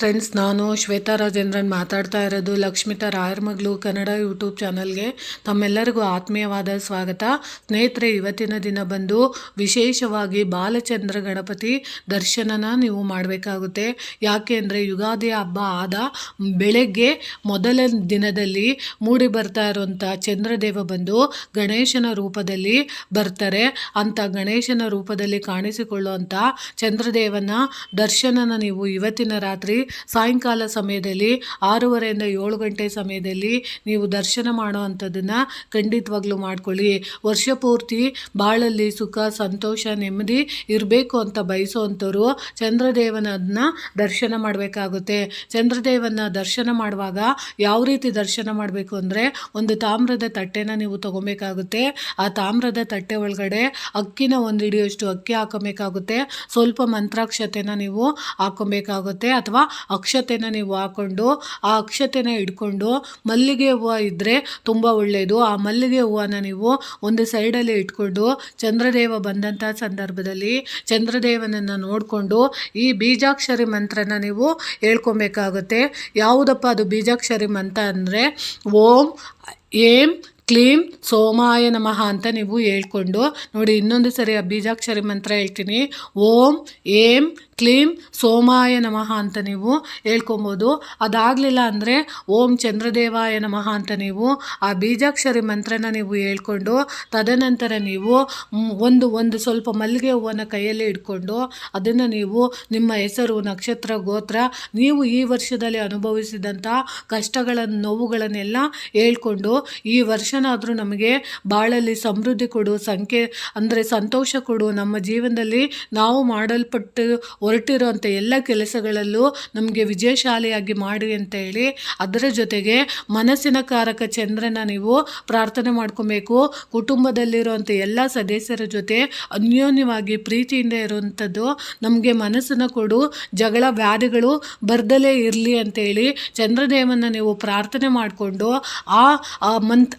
Friends, ನಾನು ಶ್ವೇತಾ ರಾಜೇಂದ್ರನ್ ಮಾತಾಡ್ತಾ ಇರೋದು ಲಕ್ಷ್ಮಿತಾ ರಾಯರ ಮಗಳು ಕನ್ನಡ ಯೂಟ್ಯೂಬ್ ಚಾನಲ್ಗೆ. ತಮ್ಮೆಲ್ಲರಿಗೂ ಆತ್ಮೀಯವಾದ ಸ್ವಾಗತ. ಸ್ನೇಹಿತರೆ, ಇವತ್ತಿನ ದಿನ ಬಂದು ವಿಶೇಷವಾಗಿ ಬಾಲಚಂದ್ರ ಗಣಪತಿ ದರ್ಶನನ ನೀವು ಮಾಡಬೇಕಾಗುತ್ತೆ. ಯಾಕೆ ಅಂದರೆ ಯುಗಾದಿ ಹಬ್ಬ ಆದ ಬೆಳಗ್ಗೆ ಮೊದಲ ದಿನದಲ್ಲಿ ಮೂಡಿ ಬರ್ತಾ ಇರುವಂಥ ಚಂದ್ರದೇವ ಬಂದು ಗಣೇಶನ ರೂಪದಲ್ಲಿ ಬರ್ತಾರೆ. ಅಂಥ ಗಣೇಶನ ರೂಪದಲ್ಲಿ ಕಾಣಿಸಿಕೊಳ್ಳುವಂಥ ಚಂದ್ರದೇವನ ದರ್ಶನನ ನೀವು ಇವತ್ತಿನ ರಾತ್ರಿ ಸಾಯಂಕಾಲ ಸಮಯದಲ್ಲಿ 6:30 7 ಗಂಟೆ ಸಮಯದಲ್ಲಿ ನೀವು ದರ್ಶನ ಮಾಡುವಂಥದ್ದನ್ನು ಖಂಡಿತವಾಗ್ಲೂ ಮಾಡ್ಕೊಳ್ಳಿ. ವರ್ಷ ಪೂರ್ತಿ ಬಾಳಲ್ಲಿ ಸುಖ, ಸಂತೋಷ, ನೆಮ್ಮದಿ ಇರಬೇಕು ಅಂತ ಬಯಸುವಂಥವ್ರು ಚಂದ್ರದೇವನನ್ನ ದರ್ಶನ ಮಾಡಬೇಕಾಗುತ್ತೆ. ಚಂದ್ರದೇವನ ದರ್ಶನ ಮಾಡುವಾಗ ಯಾವ ರೀತಿ ದರ್ಶನ ಮಾಡಬೇಕು ಅಂದರೆ, ಒಂದು ತಾಮ್ರದ ತಟ್ಟೆನ ನೀವು ತಗೊಬೇಕಾಗುತ್ತೆ. ಆ ತಾಮ್ರದ ತಟ್ಟೆ ಒಳಗಡೆ ಅಕ್ಕಿನ 1 ಹಿಡಿಯಷ್ಟು ಅಕ್ಕಿ ಹಾಕೋಬೇಕಾಗುತ್ತೆ. ಸ್ವಲ್ಪ ಮಂತ್ರಾಕ್ಷತೆನ ನೀವು ಹಾಕೊಬೇಕಾಗುತ್ತೆ, ಅಥವಾ ಅಕ್ಷತೆನ ನೀವು ಹಾಕ್ಕೊಂಡು ಆ ಅಕ್ಷತೆನ ಇಟ್ಕೊಂಡು, ಮಲ್ಲಿಗೆ ಹೂವು ಇದ್ದರೆ ತುಂಬ ಒಳ್ಳೆಯದು. ಆ ಮಲ್ಲಿಗೆ ಹೂವನ್ನ ನೀವು ಒಂದು ಸೈಡಲ್ಲಿ ಇಟ್ಕೊಂಡು ಚಂದ್ರದೇವ ಬಂದಂಥ ಸಂದರ್ಭದಲ್ಲಿ ಚಂದ್ರದೇವನನ್ನು ನೋಡಿಕೊಂಡು ಈ ಬೀಜಾಕ್ಷರಿ ಮಂತ್ರನ ನೀವು ಹೇಳ್ಕೊಬೇಕಾಗುತ್ತೆ. ಯಾವುದಪ್ಪ ಅದು ಬೀಜಾಕ್ಷರಿ ಮಂತ್ರ ಅಂದರೆ, ಓಂ ಏಂ ಕ್ಲೀಂ ಸೋಮಾಯ ನಮಃ ಅಂತ ನೀವು ಹೇಳ್ಕೊಂಡು ನೋಡಿ. ಇನ್ನೊಂದು ಸರಿ ಆ ಬೀಜಾಕ್ಷರಿ ಮಂತ್ರ ಹೇಳ್ತೀನಿ. ಓಂ ಏಂ ಕ್ಲೀಂ ಸೋಮಾಯ ನಮಃ ಅಂತ ನೀವು ಹೇಳ್ಕೊಬೋದು. ಅದಾಗಲಿಲ್ಲ ಅಂದರೆ ಓಂ ಚಂದ್ರದೇವಾಯ ನಮಃ ಅಂತ ನೀವು ಆ ಬೀಜಾಕ್ಷರಿ ಮಂತ್ರನ ನೀವು ಹೇಳ್ಕೊಂಡು, ತದನಂತರ ನೀವು ಒಂದು ಸ್ವಲ್ಪ ಮಲ್ಲಿಗೆ ಹೂವನ್ನು ಕೈಯಲ್ಲಿ ಇಟ್ಕೊಂಡು ಅದನ್ನು ನೀವು ನಿಮ್ಮ ಹೆಸರು, ನಕ್ಷತ್ರ, ಗೋತ್ರ, ನೀವು ಈ ವರ್ಷದಲ್ಲಿ ಅನುಭವಿಸಿದಂಥ ಕಷ್ಟಗಳನ್ನು, ನೋವುಗಳನ್ನೆಲ್ಲ ಹೇಳ್ಕೊಂಡು, ಈ ವರ್ಷನಾದರೂ ನಮಗೆ ಬಾಳಲ್ಲಿ ಸಮೃದ್ಧಿ ಕೊಡು, ಅಂದರೆ ಸಂತೋಷ ಕೊಡು, ನಮ್ಮ ಜೀವನದಲ್ಲಿ ನಾವು ಮಾಡಲ್ಪಟ್ಟು ಹೊರಟಿರುವಂಥ ಎಲ್ಲ ಕೆಲಸಗಳಲ್ಲೂ ನಮಗೆ ವಿಜಯಶಾಲಿಯಾಗಿ ಮಾಡಿ ಅಂತ ಹೇಳಿ, ಅದರ ಜೊತೆಗೆ ಮನಸ್ಸಿನ ಕಾರಕ ಚಂದ್ರನ ನೀವು ಪ್ರಾರ್ಥನೆ ಮಾಡ್ಕೊಬೇಕು. ಕುಟುಂಬದಲ್ಲಿರುವಂಥ ಎಲ್ಲ ಸದಸ್ಯರ ಜೊತೆ ಅನ್ಯೋನ್ಯವಾಗಿ ಪ್ರೀತಿಯಿಂದ ಇರುವಂಥದ್ದು ನಮಗೆ ಮನಸ್ಸನ್ನು ಕೊಡು, ಜಗಳ ವ್ಯಾಧಿಗಳು ಬರ್ದಲೇ ಇರಲಿ ಅಂತೇಳಿ ಚಂದ್ರದೇವನ ನೀವು ಪ್ರಾರ್ಥನೆ ಮಾಡಿಕೊಂಡು ಆ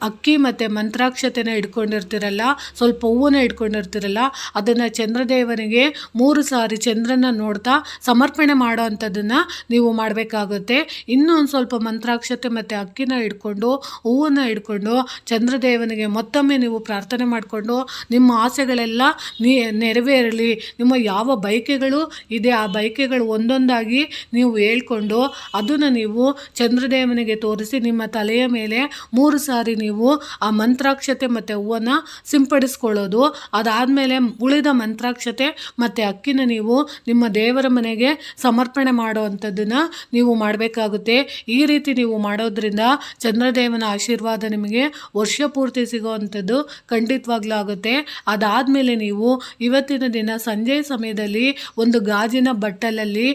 ಅಕ್ಕಿ ಮತ್ತು ಮಂತ್ರಾಕ್ಷತೆನ ಇಟ್ಕೊಂಡಿರ್ತೀರಲ್ಲ, ಸ್ವಲ್ಪ ಹೂವನ್ನ ಇಟ್ಕೊಂಡಿರ್ತೀರಲ್ಲ, ಅದನ್ನು ಚಂದ್ರದೇವನಿಗೆ 3 ಸಾರಿ ಚಂದ್ರನ ನೋಡ್ತಾ ಸಮರ್ಪಣೆ ಮಾಡೋ ಅಂಥದ್ದನ್ನು ನೀವು ಮಾಡಬೇಕಾಗುತ್ತೆ. ಇನ್ನೂ ಒಂದು ಸ್ವಲ್ಪ ಮಂತ್ರಾಕ್ಷತೆ ಮತ್ತು ಅಕ್ಕಿನ ಇಟ್ಕೊಂಡು, ಹೂವನ್ನು ಇಟ್ಕೊಂಡು ಚಂದ್ರದೇವನಿಗೆ ಮತ್ತೊಮ್ಮೆ ನೀವು ಪ್ರಾರ್ಥನೆ ಮಾಡಿಕೊಂಡು, ನಿಮ್ಮ ಆಸೆಗಳೆಲ್ಲ ನೆರವೇರಲಿ, ನಿಮ್ಮ ಯಾವ ಬಯಕೆಗಳು ಇದೆ ಆ ಬಯಕೆಗಳು ಒಂದೊಂದಾಗಿ ನೀವು ಹೇಳ್ಕೊಂಡು ಅದನ್ನು ನೀವು ಚಂದ್ರದೇವನಿಗೆ ತೋರಿಸಿ ನಿಮ್ಮ ತಲೆಯ ಮೇಲೆ 3 ಸಾರಿ ನೀವು ಆ ಮಂತ್ರಾಕ್ಷತೆ ಮತ್ತು ಹೂವನ್ನು ಸಿಂಪಡಿಸ್ಕೊಳ್ಳೋದು. ಅದಾದಮೇಲೆ ಉಳಿದ ಮಂತ್ರಾಕ್ಷತೆ ಮತ್ತು ಅಕ್ಕಿನ ನೀವು ನಿಮ್ಮ ದೇವರ ಮನೆಗೆ ಸಮರ್ಪಣೆ ಮಾಡುವಂಥದ್ದನ್ನು ನೀವು ಮಾಡಬೇಕಾಗುತ್ತೆ. ಈ ರೀತಿ ನೀವು ಮಾಡೋದ್ರಿಂದ ಚಂದ್ರದೇವನ ಆಶೀರ್ವಾದ ನಿಮಗೆ ವರ್ಷ ಪೂರ್ತಿ ಸಿಗೋವಂಥದ್ದು ಖಂಡಿತವಾಗ್ಲೂ ಆಗುತ್ತೆ. ಅದಾದಮೇಲೆ ನೀವು ಇವತ್ತಿನ ದಿನ ಸಂಜೆ ಸಮಯದಲ್ಲಿ ಒಂದು ಗಾಜಿನ ಬಟ್ಟಲಲ್ಲಿ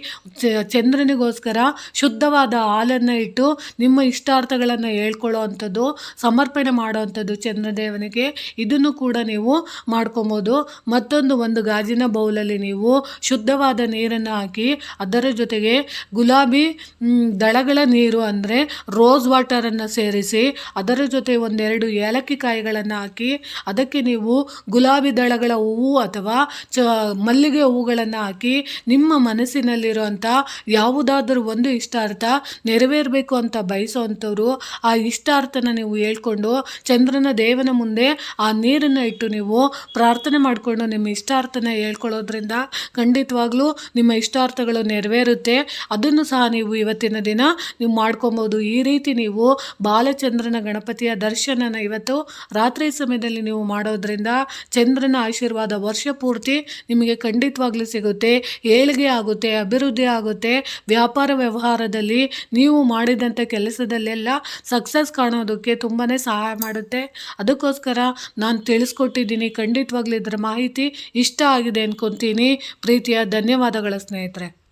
ಚಂದ್ರನಿಗೋಸ್ಕರ ಶುದ್ಧವಾದ ಹಾಲನ್ನು ಇಟ್ಟು ನಿಮ್ಮ ಇಷ್ಟಾರ್ಥಗಳನ್ನು ಹೇಳ್ಕೊಳ್ಳೋ ಅಂಥದ್ದು, ಸಮರ್ಪಣೆ ಮಾಡೋವಂಥದ್ದು ಚಂದ್ರದೇವನಿಗೆ. ಇದನ್ನು ಕೂಡ ನೀವು ಮಾಡ್ಕೊಬೋದು. ಒಂದು ಗಾಜಿನ ಬೌಲಲ್ಲಿ ನೀವು ಶುದ್ಧವಾದ ನೀರನ್ನು ಹಾಕಿ, ಅದರ ಜೊತೆಗೆ ಗುಲಾಬಿ ದಳಗಳ ನೀರು ಅಂದರೆ ರೋಸ್ ವಾಟರನ್ನು ಸೇರಿಸಿ, ಅದರ ಜೊತೆ 1-2 ಏಲಕ್ಕಿ ಕಾಯಿಗಳನ್ನು ಹಾಕಿ, ಅದಕ್ಕೆ ನೀವು ಗುಲಾಬಿ ದಳಗಳ ಹೂವು ಅಥವಾ ಮಲ್ಲಿಗೆ ಹೂವುಗಳನ್ನು ಹಾಕಿ, ನಿಮ್ಮ ಮನಸ್ಸಿನಲ್ಲಿರುವಂಥ ಯಾವುದಾದ್ರೂ ಒಂದು ಇಷ್ಟಾರ್ಥ ನೆರವೇರಬೇಕು ಅಂತ ಬಯಸೋವಂಥವ್ರು ಆ ಇಷ್ಟಾರ್ಥನ ನೀವು ಹೇಳ್ಕೊಂಡು ಚಂದ್ರನ ದೇವನ ಮುಂದೆ ಆ ನೀರನ್ನು ಇಟ್ಟು ನೀವು ಪ್ರಾರ್ಥನೆ ಮಾಡಿಕೊಂಡು ನಿಮ್ಮ ಇಷ್ಟಾರ್ಥನ ಹೇಳ್ಕೊಳ್ಳೋದ್ರಿಂದ ಖಂಡಿತವಾಗ್ಲೂ ನಿಮ್ಮ ಇಷ್ಟಾರ್ಥಗಳು ನೆರವೇರುತ್ತೆ. ಅದನ್ನು ಸಹ ನೀವು ಇವತ್ತಿನ ದಿನ ನೀವು ಮಾಡ್ಕೊಬೋದು. ಈ ರೀತಿ ನೀವು ಬಾಲಚಂದ್ರನ ಗಣಪತಿಯ ದರ್ಶನನ ಇವತ್ತು ರಾತ್ರಿ ಸಮಯದಲ್ಲಿ ನೀವು ಮಾಡೋದ್ರಿಂದ ಚಂದ್ರನ ಆಶೀರ್ವಾದ ವರ್ಷ ಪೂರ್ತಿ ನಿಮಗೆ ಖಂಡಿತವಾಗ್ಲೂ ಸಿಗುತ್ತೆ. ಏಳಿಗೆ ಆಗುತ್ತೆ, ಅಭಿವೃದ್ಧಿ ಆಗುತ್ತೆ. ವ್ಯಾಪಾರ ವ್ಯವಹಾರದಲ್ಲಿ ನೀವು ಮಾಡಿದಂಥ ಕೆಲಸದಲ್ಲೆಲ್ಲ ಸಕ್ಸಸ್ ಕಾಣೋದಕ್ಕೆ ತುಂಬಾ ಸಹಾಯ ಸಹಾಯ ಮಾಡುತ್ತೆ. ಅದಕ್ಕೋಸ್ಕರ ನಾನು ತಿಳಿಸ್ಕೊಟ್ಟಿದ್ದೀನಿ. ಖಂಡಿತವಾಗ್ಲೂ ಇದರ ಮಾಹಿತಿ ಇಷ್ಟ ಆಗಿದೆ ಅನ್ಕೊತೀನಿ. ಪ್ರೀತಿಯ ಧನ್ಯವಾದಗಳು ಸ್ನೇಹಿತರೆ.